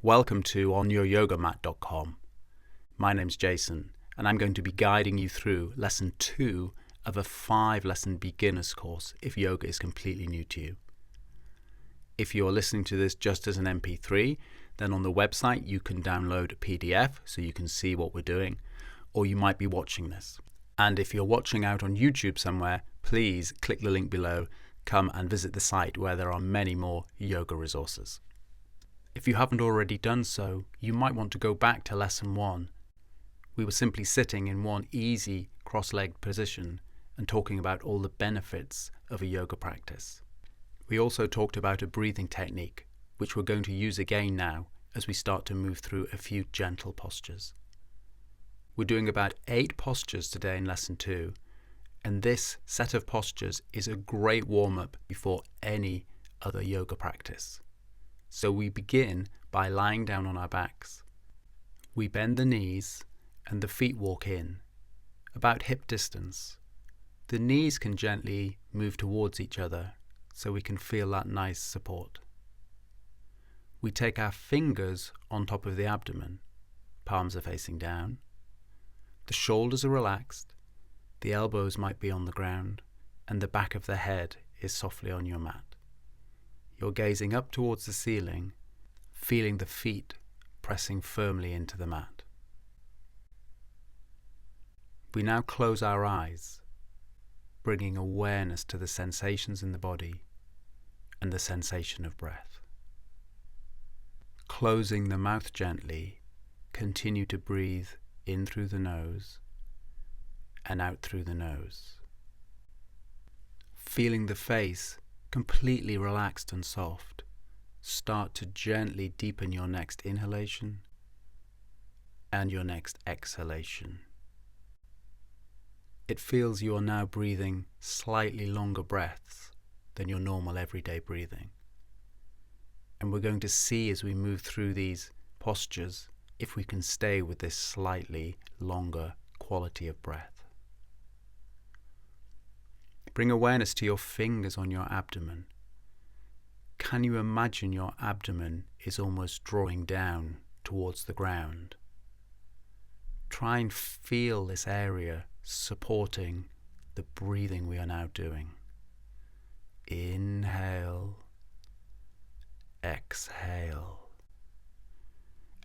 Welcome to onyouryogamat.com. My name's Jason, and I'm going to be guiding you through lesson 2 of a 5-lesson beginner's course if yoga is completely new to you. If you're listening to this just as an MP3, then on the website you can download a PDF so you can see what we're doing, or you might be watching this. And if you're watching out on YouTube somewhere, please click the link below, come and visit the site where there are many more yoga resources. If you haven't already done so, you might want to go back to lesson 1. We were simply sitting in one easy cross-legged position and talking about all the benefits of a yoga practice. We also talked about a breathing technique, which we're going to use again now as we start to move through a few gentle postures. We're doing about 8 postures today in lesson 2, and this set of postures is a great warm-up before any other yoga practice. So we begin by lying down on our backs. We bend the knees and the feet walk in, about hip distance. The knees can gently move towards each other so we can feel that nice support. We take our fingers on top of the abdomen. Palms are facing down. The shoulders are relaxed. The elbows might be on the ground, and the back of the head is softly on your mat. You're gazing up towards the ceiling, feeling the feet pressing firmly into the mat. We now close our eyes, bringing awareness to the sensations in the body and the sensation of breath. Closing the mouth gently, continue to breathe in through the nose and out through the nose. Feeling the face completely relaxed and soft, start to gently deepen your next inhalation and your next exhalation. It feels you are now breathing slightly longer breaths than your normal everyday breathing. And we're going to see as we move through these postures if we can stay with this slightly longer quality of breath. Bring awareness to your fingers on your abdomen. Can you imagine your abdomen is almost drawing down towards the ground? Try and feel this area supporting the breathing we are now doing. Inhale, exhale.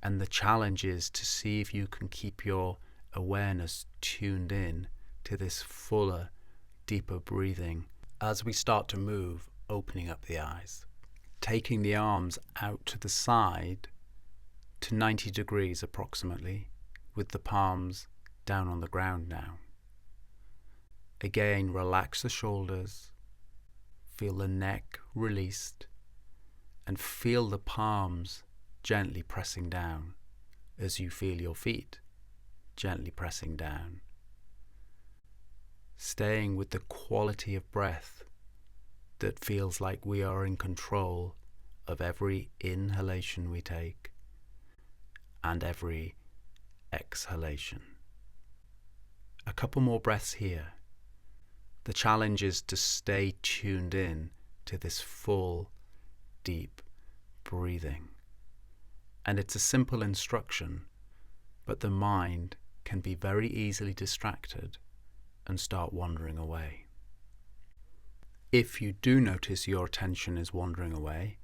And the challenge is to see if you can keep your awareness tuned in to this fuller, deeper breathing as we start to move, opening up the eyes. Taking the arms out to the side to 90 degrees approximately, with the palms down on the ground now. Again, relax the shoulders, feel the neck released, and feel the palms gently pressing down as you feel your feet gently pressing down. Staying with the quality of breath that feels like we are in control of every inhalation we take and every exhalation. A couple more breaths here. The challenge is to stay tuned in to this full, deep breathing. And it's a simple instruction, but the mind can be very easily distracted and start wandering away. If you do notice your attention is wandering away,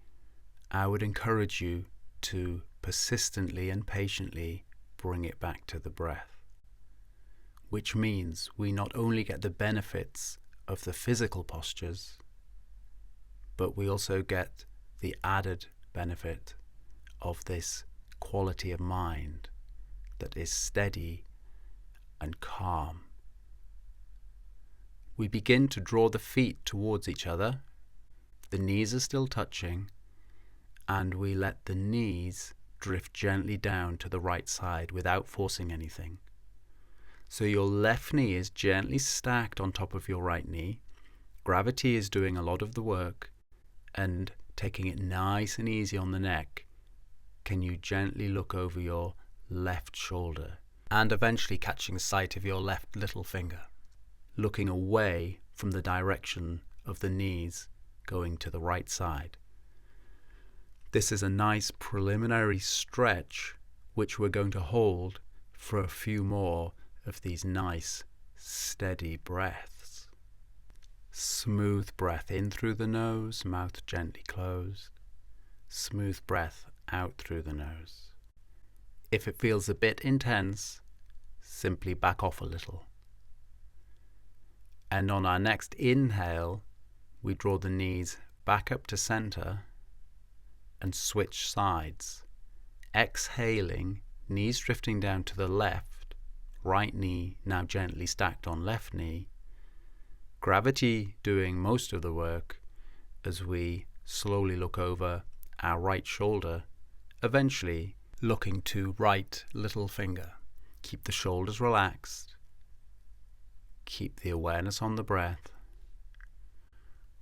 I would encourage you to persistently and patiently bring it back to the breath, which means we not only get the benefits of the physical postures, but we also get the added benefit of this quality of mind that is steady and calm. We begin to draw the feet towards each other. The knees are still touching, and we let the knees drift gently down to the right side without forcing anything. So your left knee is gently stacked on top of your right knee. Gravity is doing a lot of the work, and taking it nice and easy on the neck, can you gently look over your left shoulder and eventually catching sight of your left little finger, looking away from the direction of the knees going to the right side. This is a nice preliminary stretch which we're going to hold for a few more of these nice, steady breaths. Smooth breath in through the nose, mouth gently closed. Smooth breath out through the nose. If it feels a bit intense, simply back off a little. And on our next inhale, we draw the knees back up to center and switch sides. Exhaling, knees drifting down to the left, right knee now gently stacked on left knee. Gravity doing most of the work as we slowly look over our right shoulder, eventually looking to right little finger. Keep the shoulders relaxed. Keep the awareness on the breath.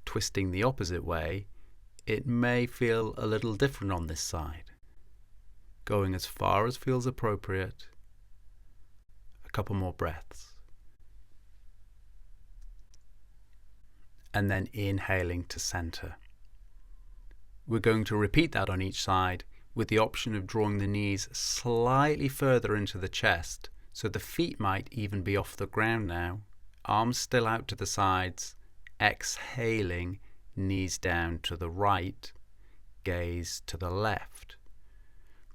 Twisting the opposite way, it may feel a little different on this side. Going as far as feels appropriate. A couple more breaths. And then inhaling to center. We're going to repeat that on each side with the option of drawing the knees slightly further into the chest, so the feet might even be off the ground now. Arms still out to the sides. Exhaling, knees down to the right, gaze to the left.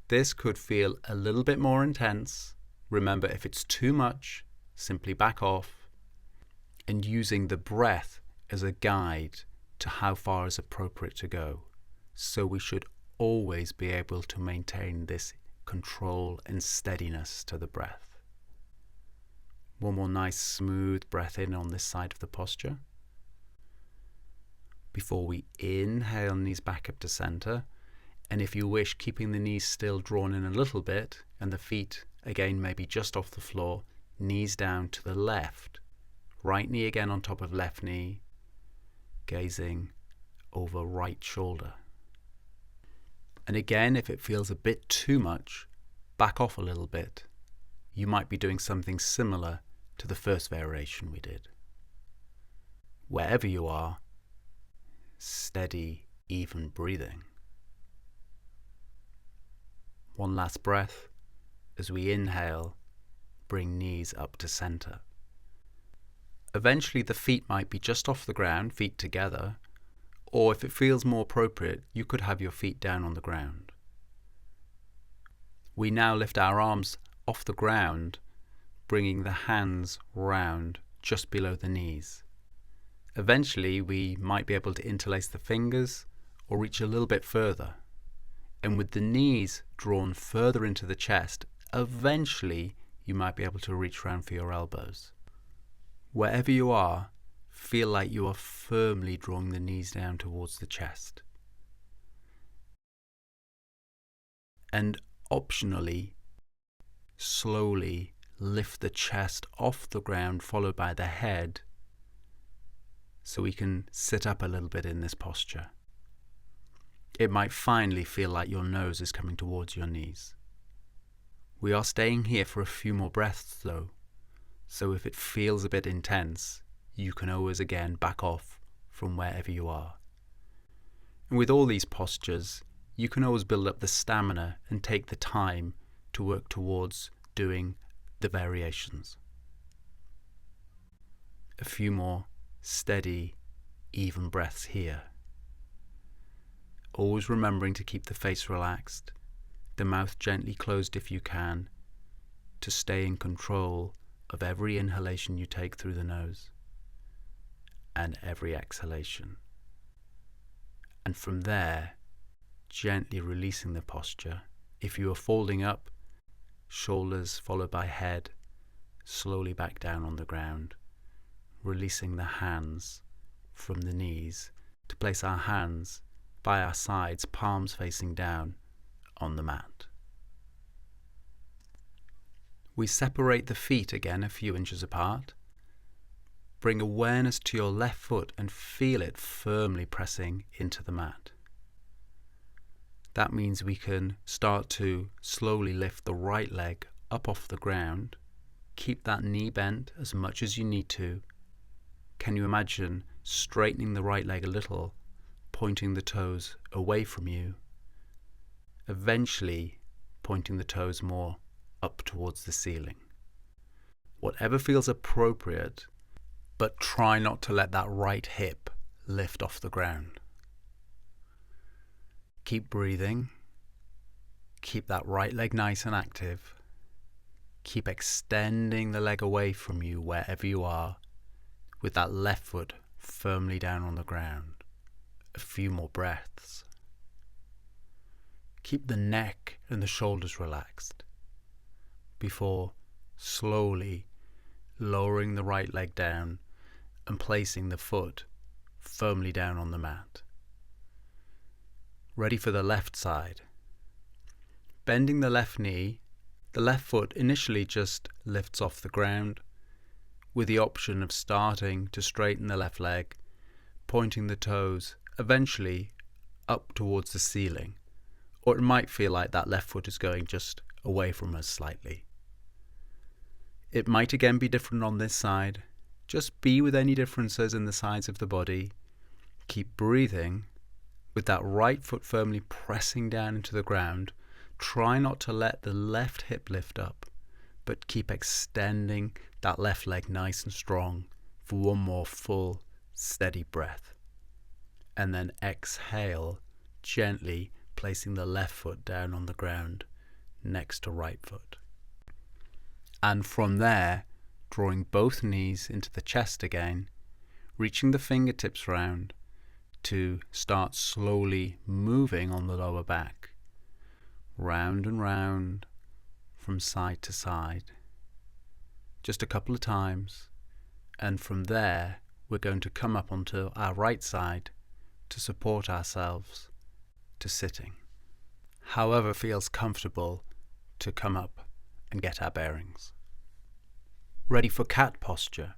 This could feel a little bit more intense. Remember, if it's too much, simply back off, and using the breath as a guide to how far is appropriate to go. So we should always be able to maintain this control and steadiness to the breath. One more nice smooth breath in on this side of the posture. Before we inhale, knees back up to center. And if you wish, keeping the knees still drawn in a little bit and the feet again maybe just off the floor, knees down to the left. Right knee again on top of left knee, gazing over right shoulder. And again, if it feels a bit too much, back off a little bit. You might be doing something similar to the first variation we did. Wherever you are, steady, even breathing. One last breath. As we inhale, bring knees up to center. Eventually the feet might be just off the ground, feet together, or if it feels more appropriate, you could have your feet down on the ground. We now lift our arms off the ground, bringing the hands round just below the knees. Eventually we might be able to interlace the fingers or reach a little bit further. And with the knees drawn further into the chest, eventually you might be able to reach around for your elbows. Wherever you are, feel like you are firmly drawing the knees down towards the chest. And optionally, slowly lift the chest off the ground, followed by the head, so we can sit up a little bit in this posture. It might finally feel like your nose is coming towards your knees. We are staying here for a few more breaths though, so if it feels a bit intense, you can always again back off from wherever you are. And with all these postures, you can always build up the stamina and take the time to work towards doing the variations. A few more steady, even breaths here. Always remembering to keep the face relaxed, the mouth gently closed if you can, to stay in control of every inhalation you take through the nose and every exhalation. And from there, gently releasing the posture. If you are folding up, shoulders followed by head, slowly back down on the ground, releasing the hands from the knees to place our hands by our sides, palms facing down on the mat. We separate the feet again a few inches apart. Bring awareness to your left foot and feel it firmly pressing into the mat. That means we can start to slowly lift the right leg up off the ground. Keep that knee bent as much as you need to. Can you imagine straightening the right leg a little, pointing the toes away from you, eventually pointing the toes more up towards the ceiling. Whatever feels appropriate, but try not to let that right hip lift off the ground. Keep breathing. Keep that right leg nice and active. Keep extending the leg away from you wherever you are, with that left foot firmly down on the ground. A few more breaths. Keep the neck and the shoulders relaxed before slowly lowering the right leg down and placing the foot firmly down on the mat. Ready for the left side. Bending the left knee, the left foot initially just lifts off the ground, with the option of starting to straighten the left leg, pointing the toes eventually up towards the ceiling, or it might feel like that left foot is going just away from us slightly. It might again be different on this side. Just be with any differences in the sides of the body. Keep breathing with that right foot firmly pressing down into the ground. Try not to let the left hip lift up, but keep extending that left leg nice and strong for one more full, steady breath. And then exhale, gently placing the left foot down on the ground next to right foot. And from there, drawing both knees into the chest again, reaching the fingertips round to start slowly moving on the lower back, round and round, from side to side. Just a couple of times, and from there we're going to come up onto our right side to support ourselves to sitting. However feels comfortable to come up and get our bearings. Ready for cat posture.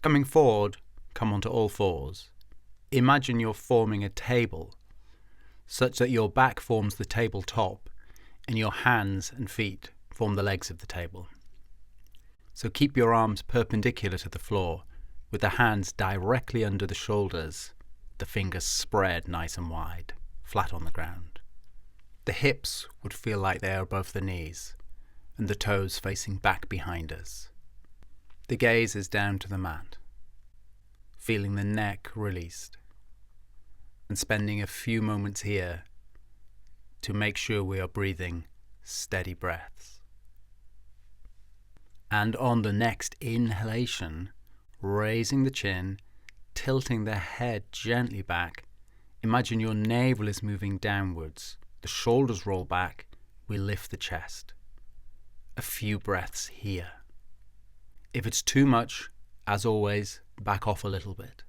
Coming forward, come onto all fours. Imagine you're forming a table, such that your back forms the tabletop and your hands and feet form the legs of the table. So keep your arms perpendicular to the floor, with the hands directly under the shoulders, the fingers spread nice and wide, flat on the ground. The hips would feel like they are above the knees, and the toes facing back behind us. The gaze is down to the mat, feeling the neck released, and spending a few moments here to make sure we are breathing steady breaths. And on the next inhalation, raising the chin, tilting the head gently back, imagine your navel is moving downwards, the shoulders roll back, we lift the chest. A few breaths here. If it's too much, as always, back off a little bit.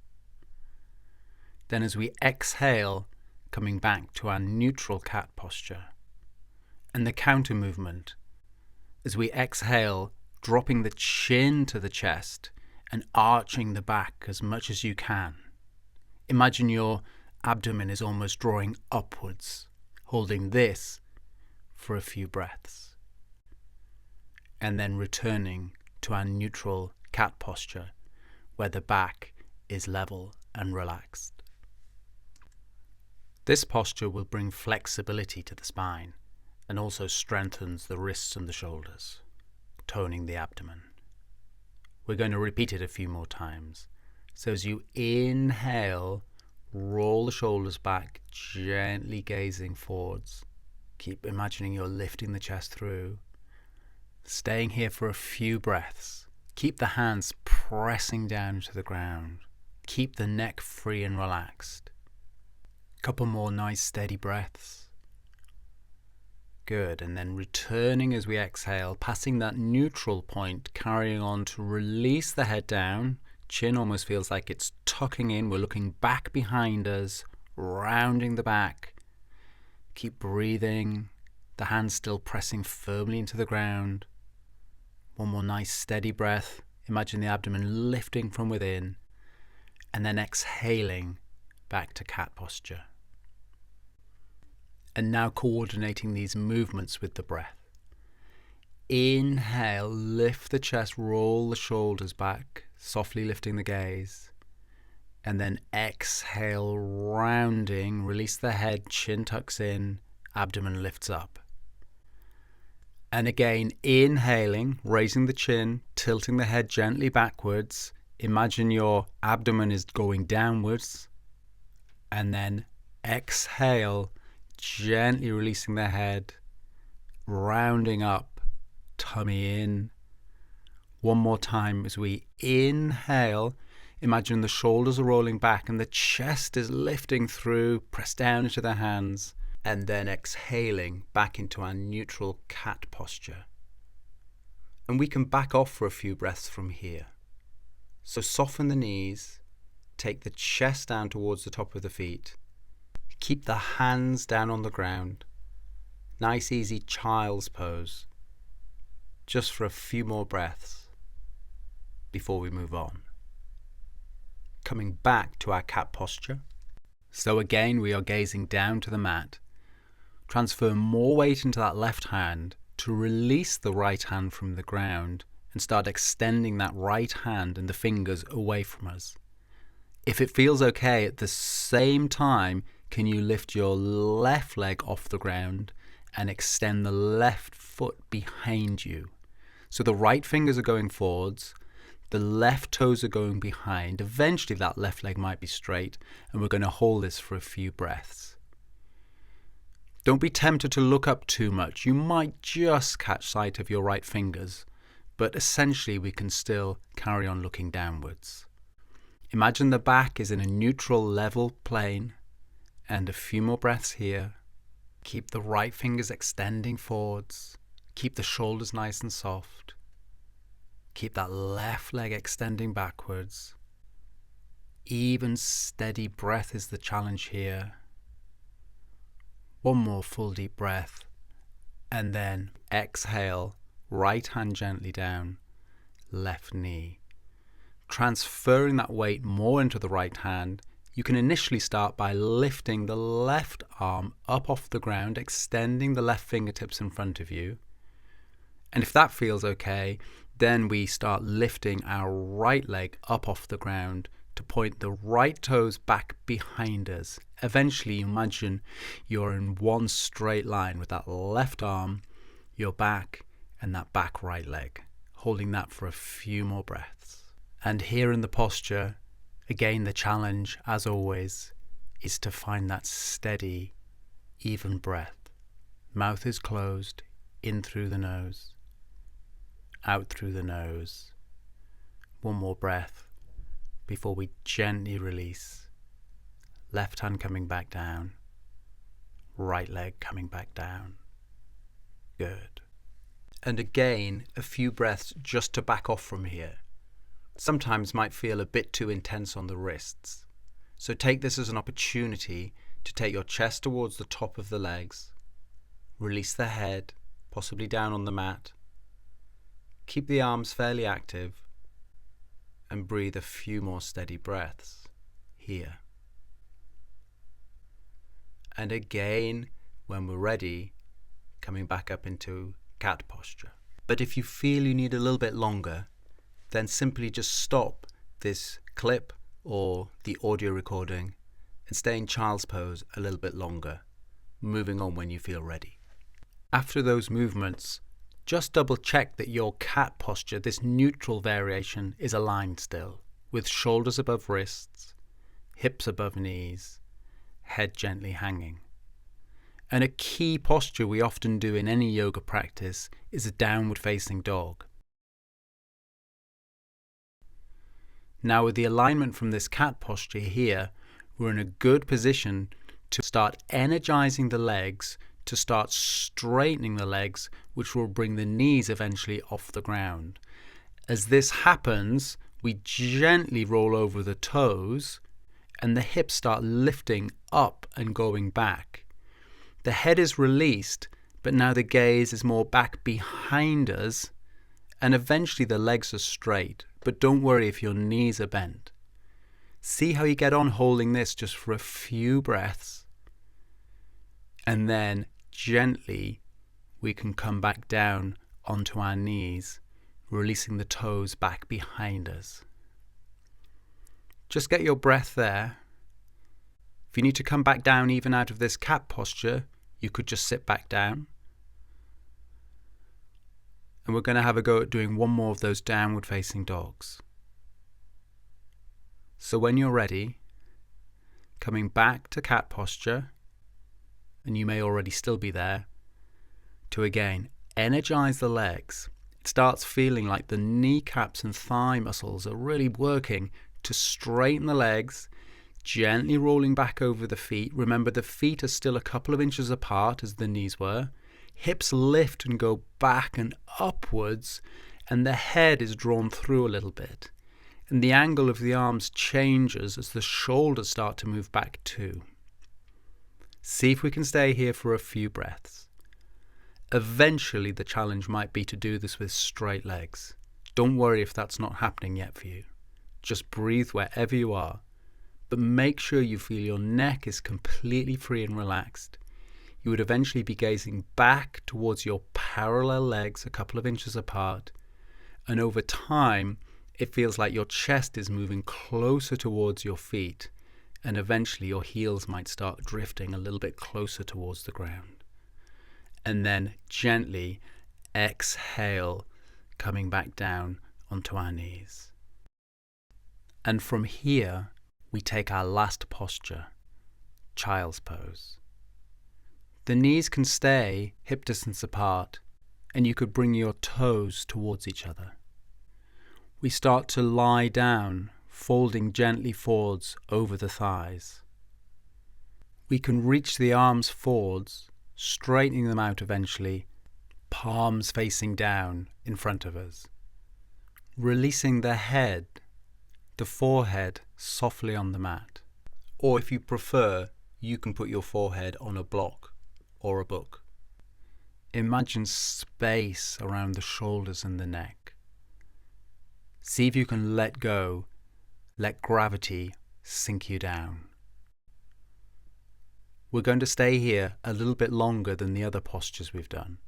Then as we exhale, coming back to our neutral cat posture. And the counter movement, as we exhale, dropping the chin to the chest and arching the back as much as you can. Imagine your abdomen is almost drawing upwards, holding this for a few breaths. And then returning to our neutral cat posture, where the back is level and relaxed. This posture will bring flexibility to the spine and also strengthens the wrists and the shoulders, toning the abdomen. We're going to repeat it a few more times. So as you inhale, roll the shoulders back, gently gazing forwards. Keep imagining you're lifting the chest through. Staying here for a few breaths. Keep the hands pressing down to the ground. Keep the neck free and relaxed. Couple more nice steady breaths. Good, and then returning as we exhale, passing that neutral point, carrying on to release the head down. Chin almost feels like it's tucking in. We're looking back behind us, rounding the back. Keep breathing, the hands still pressing firmly into the ground. One more nice steady breath. Imagine the abdomen lifting from within, and then exhaling back to cat posture. And now coordinating these movements with the breath. Inhale, lift the chest, roll the shoulders back, softly lifting the gaze. And then exhale, rounding, release the head, chin tucks in, abdomen lifts up. And again, inhaling, raising the chin, tilting the head gently backwards. Imagine your abdomen is going downwards. And then exhale, gently releasing the head, rounding up, tummy in. One more time as we inhale. Imagine the shoulders are rolling back and the chest is lifting through, press down into the hands, and then exhaling back into our neutral cat posture. And we can back off for a few breaths from here. So soften the knees, take the chest down towards the top of the feet, keep the hands down on the ground. Nice easy child's pose, just for a few more breaths before we move on. Coming back to our cat posture. So again, we are gazing down to the mat. Transfer more weight into that left hand to release the right hand from the ground and start extending that right hand and the fingers away from us. If it feels okay, at the same time, can you lift your left leg off the ground and extend the left foot behind you? So the right fingers are going forwards, the left toes are going behind. Eventually that left leg might be straight, and we're going to hold this for a few breaths. Don't be tempted to look up too much. You might just catch sight of your right fingers, but essentially we can still carry on looking downwards. Imagine the back is in a neutral level plane, and a few more breaths here. Keep the right fingers extending forwards. Keep the shoulders nice and soft. Keep that left leg extending backwards. Even steady breath is the challenge here. One more full deep breath, and then exhale, right hand gently down, left knee. Transferring that weight more into the right hand, you can initially start by lifting the left arm up off the ground, extending the left fingertips in front of you. And if that feels okay, then we start lifting our right leg up off the ground to point the right toes back behind us. Eventually, imagine you're in one straight line with that left arm, your back, and that back right leg, holding that for a few more breaths. And here in the posture, again, the challenge, as always, is to find that steady, even breath. Mouth is closed, in through the nose, out through the nose. One more breath before we gently release. Left hand coming back down, right leg coming back down. Good. And again, a few breaths just to back off from here. Sometimes might feel a bit too intense on the wrists. So take this as an opportunity to take your chest towards the top of the legs. Release the head, possibly down on the mat. Keep the arms fairly active and breathe a few more steady breaths here. And again, when we're ready, coming back up into cat posture. But if you feel you need a little bit longer, then simply just stop this clip or the audio recording and stay in child's pose a little bit longer, moving on when you feel ready. After those movements, just double check that your cat posture, this neutral variation, is aligned still, with shoulders above wrists, hips above knees, head gently hanging. And a key posture we often do in any yoga practice is a downward facing dog. Now with the alignment from this cat posture here, we're in a good position to start energizing the legs, to start straightening the legs, which will bring the knees eventually off the ground. As this happens, we gently roll over the toes and the hips start lifting up and going back. The head is released, but now the gaze is more back behind us, and eventually the legs are straight. But don't worry if your knees are bent. See how you get on holding this just for a few breaths, and then gently we can come back down onto our knees, releasing the toes back behind us. Just get your breath there. If you need to come back down even out of this cat posture, you could just sit back down. And we're going to have a go at doing one more of those downward facing dogs. So when you're ready, coming back to cat posture, and you may already still be there, to again energize the legs. It starts feeling like the kneecaps and thigh muscles are really working to straighten the legs, gently rolling back over the feet. Remember, the feet are still a couple of inches apart as the knees were. Hips lift and go back and upwards, and the head is drawn through a little bit. And the angle of the arms changes as the shoulders start to move back too. See if we can stay here for a few breaths. Eventually the challenge might be to do this with straight legs. Don't worry if that's not happening yet for you. Just breathe wherever you are, but make sure you feel your neck is completely free and relaxed. You would eventually be gazing back towards your parallel legs a couple of inches apart, and over time it feels like your chest is moving closer towards your feet, and eventually your heels might start drifting a little bit closer towards the ground. And then gently exhale, coming back down onto our knees. And from here, we take our last posture, child's pose. The knees can stay hip distance apart, and you could bring your toes towards each other. We start to lie down, folding gently forwards over the thighs. We can reach the arms forwards, straightening them out eventually, palms facing down in front of us. Releasing the head, the forehead softly on the mat. Or if you prefer, you can put your forehead on a block or a book. Imagine space around the shoulders and the neck. See if you can let go, let gravity sink you down. We're going to stay here a little bit longer than the other postures we've done,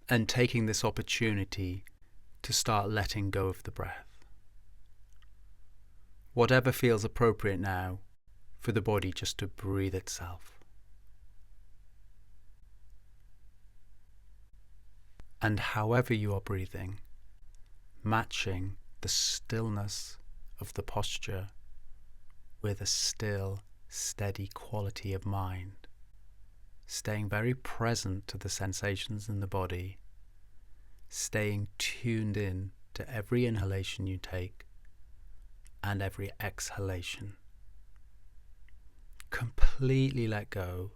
and taking this opportunity to start letting go of the breath. Whatever feels appropriate now for the body just to breathe itself. And however you are breathing, matching the stillness of the posture with a still, steady quality of mind, staying very present to the sensations in the body, staying tuned in to every inhalation you take and every exhalation. Completely let go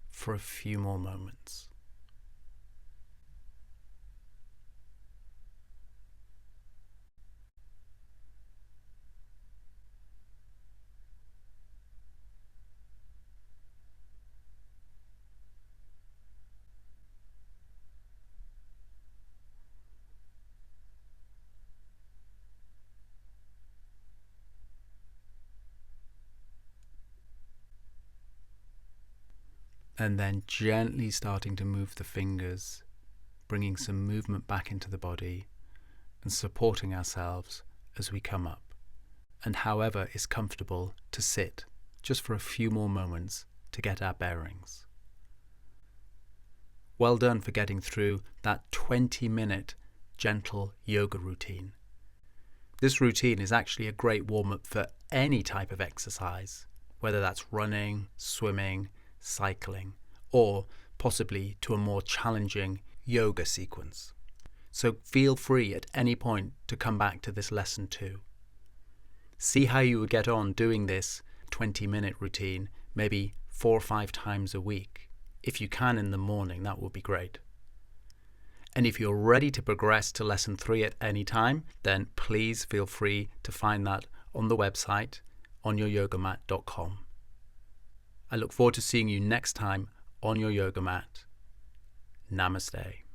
for a few more moments. And then gently starting to move the fingers, bringing some movement back into the body and supporting ourselves as we come up. And however is comfortable to sit just for a few more moments to get our bearings. Well done for getting through that 20-minute gentle yoga routine. This routine is actually a great warm-up for any type of exercise, whether that's running, swimming, cycling, or possibly to a more challenging yoga sequence. So feel free at any point to come back to this lesson too. See how you would get on doing this 20-minute routine, maybe 4 or 5 times a week. If you can in the morning, that would be great. And if you're ready to progress to lesson 3 at any time, then please feel free to find that on the website, onyouryogamat.com. I look forward to seeing you next time on your yoga mat. Namaste.